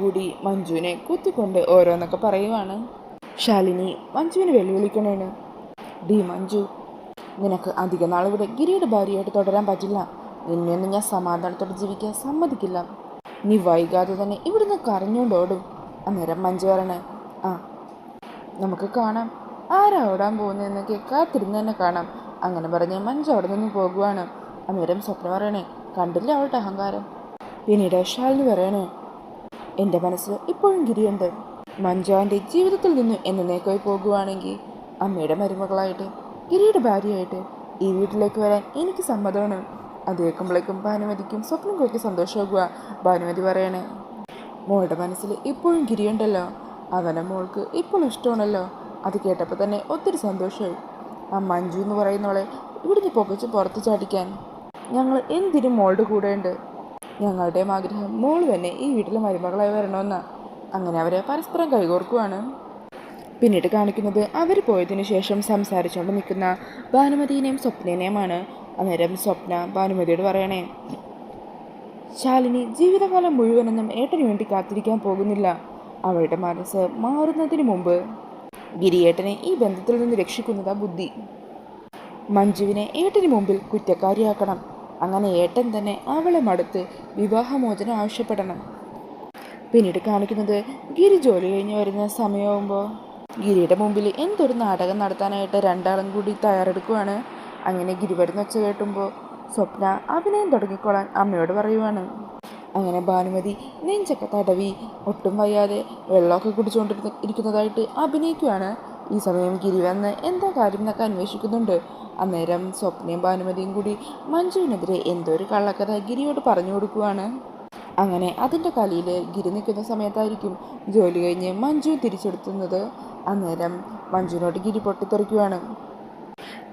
കൂടി മഞ്ജുവിനെ കുത്തിക്കൊണ്ട് ഓരോന്നൊക്കെ പറയുവാണ്. ശാലിനി മഞ്ജുവിനെ വെല്ലുവിളിക്കണേണ്. ഡി മഞ്ജു, നിനക്ക് അധിക നാൾ ഇവിടെ ഗിരിയുടെ ഭാര്യയായിട്ട് തുടരാൻ പറ്റില്ല. നിന്നെയൊന്നും ഞാൻ സമാധാനത്തോടെ ജീവിക്കാൻ സമ്മതിക്കില്ല. നീ വൈകാതെ തന്നെ ഇവിടുന്ന് കരഞ്ഞുകൊണ്ടോടും. അന്നേരം മഞ്ജു പറയണേ, ആ നമുക്ക് കാണാം, ആരാ ഓടാൻ പോകുന്നതെന്നൊക്കെ കാത്തിരുന്ന് തന്നെ കാണാം. അങ്ങനെ പറഞ്ഞ് മഞ്ജു അവിടെ നിന്ന് പോകുവാണ്. അന്നേരം സ്വപ്ന പറയണേ, കണ്ടില്ല അവളുടെ അഹങ്കാരം. പിന്നീട് ശാലിനി പറയണേ, എൻ്റെ മനസ്സിൽ ഇപ്പോഴും ഗിരിയുണ്ട്. മഞ്ജു അവൻ്റെ ജീവിതത്തിൽ നിന്ന് എന്നേക്കായി പോകുവാണെങ്കിൽ അമ്മയുടെ മരുമകളായിട്ട് ഗിരിയുടെ ഭാര്യയായിട്ട് ഈ വീട്ടിലേക്ക് വരാൻ എനിക്ക് സമ്മതമാണ്. അത് കേൾക്കുമ്പോഴേക്കും ഭാനുമതിക്കും സ്വപ്നങ്ങൾക്കും സന്തോഷമാകുക. ഭാനുമതി പറയണേ, മോളുടെ മനസ്സിൽ ഇപ്പോഴും ഗിരിയുണ്ടല്ലോ, അവനെ മോൾക്ക് ഇപ്പോഴും ഇഷ്ടമാണല്ലോ. അത് കേട്ടപ്പോൾ തന്നെ ഒത്തിരി സന്തോഷമായി. ആ മഞ്ജു എന്ന് പറയുന്നവളെ ഇവിടുന്ന് പൊക്കച്ച് പുറത്ത് ചാടിക്കാൻ ഞങ്ങൾ എന്തിനും മോളുടെ കൂടെയുണ്ട്. ഞങ്ങളുടെയും ആഗ്രഹം മോൾ തന്നെ ഈ വീട്ടിലെ മരുമകളായി വരണമെന്നാണ്. അങ്ങനെ അവരെ പരസ്പരം കൈകോർക്കുവാണ്. പിന്നീട് കാണിക്കുന്നത് അവർ പോയതിനു ശേഷം സംസാരിച്ചുകൊണ്ട് നിൽക്കുന്ന ഭാനുമതിനെയും സ്വപ്നേനെയുമാണ്. അന്നേരം സ്വപ്ന ഭാനുമതിയോട് പറയണേ, ശാലിനി ജീവിതകാലം മുഴുവനൊന്നും ഏട്ടന് വേണ്ടി കാത്തിരിക്കാൻ പോകുന്നില്ല. അവളുടെ മനസ്സ് മാറുന്നതിന് മുമ്പ് ഗിരിയേട്ടനെ ഈ ബന്ധത്തിൽ നിന്ന് രക്ഷിക്കുന്നതാ ബുദ്ധി. മഞ്ജുവിനെ ഏട്ടന് മുമ്പിൽ കുറ്റക്കാരിയാക്കണം. അങ്ങനെ ഏട്ടൻ തന്നെ അവളെ മടുത്ത് വിവാഹമോചനം ആവശ്യപ്പെടണം. പിന്നീട് കാണിക്കുന്നത് ഗിരി ജോലി കഴിഞ്ഞ് വരുന്ന സമയമാകുമ്പോൾ ഗിരിയുടെ മുമ്പിൽ എന്തൊരു നാടകം നടത്താനായിട്ട് രണ്ടാളും കൂടി തയ്യാറെടുക്കുവാണ്. അങ്ങനെ ഗിരി വരുന്ന ഒച്ച കേട്ടുമ്പോൾ സ്വപ്ന അഭിനയം തുടങ്ങിക്കോളാൻ അമ്മയോട് പറയുവാണ്. അങ്ങനെ ഭാനുമതി നെഞ്ചൊക്കെ തടവി ഒട്ടും വയ്യാതെ വെള്ളമൊക്കെ കുടിച്ചുകൊണ്ടിരിക്കുന്നതായിട്ട് അഭിനയിക്കുവാണ്. ഈ സമയം ഗിരി വന്ന് എന്താ കാര്യം എന്നൊക്കെ അന്വേഷിക്കുന്നുണ്ട്. അന്നേരം സ്വപ്നയും ഭാനുമതിയും കൂടി മഞ്ജുവിനെതിരെ എന്തോ ഒരു കള്ളക്കഥ ഗിരിയോട് പറഞ്ഞു കൊടുക്കുവാണ്. അങ്ങനെ അതിൻ്റെ കലിയിൽ ഗിരി നിൽക്കുന്ന സമയത്തായിരിക്കും ജോലി കഴിഞ്ഞ് മഞ്ജു തിരിച്ചെടുത്തുന്നത്. അന്നേരം മഞ്ജുവിനോട് ഗിരി പൊട്ടിത്തെറിക്കുവാണ്.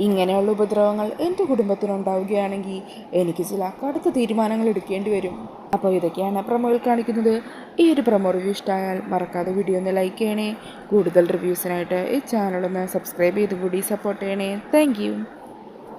ഇങ്ങനെയുള്ള ഉപദ്രവങ്ങൾ എൻ്റെ കുടുംബത്തിനുണ്ടാവുകയാണെങ്കിൽ എനിക്ക് ചില കടുത്ത തീരുമാനങ്ങൾ എടുക്കേണ്ടി വരും. അപ്പോൾ ഇതൊക്കെയാണ് പ്രൊമോയിൽ കാണിക്കുന്നത്. ഈ ഒരു പ്രൊമോ റിവ്യൂ ഇഷ്ടമായാൽ മറക്കാതെ വീഡിയോ ഒന്ന് ലൈക്ക് ചെയ്യണേ. കൂടുതൽ റിവ്യൂസിനായിട്ട് ഈ ചാനലൊന്ന് സബ്സ്ക്രൈബ് ചെയ്ത് കൂടി സപ്പോർട്ട് ചെയ്യണേ. താങ്ക്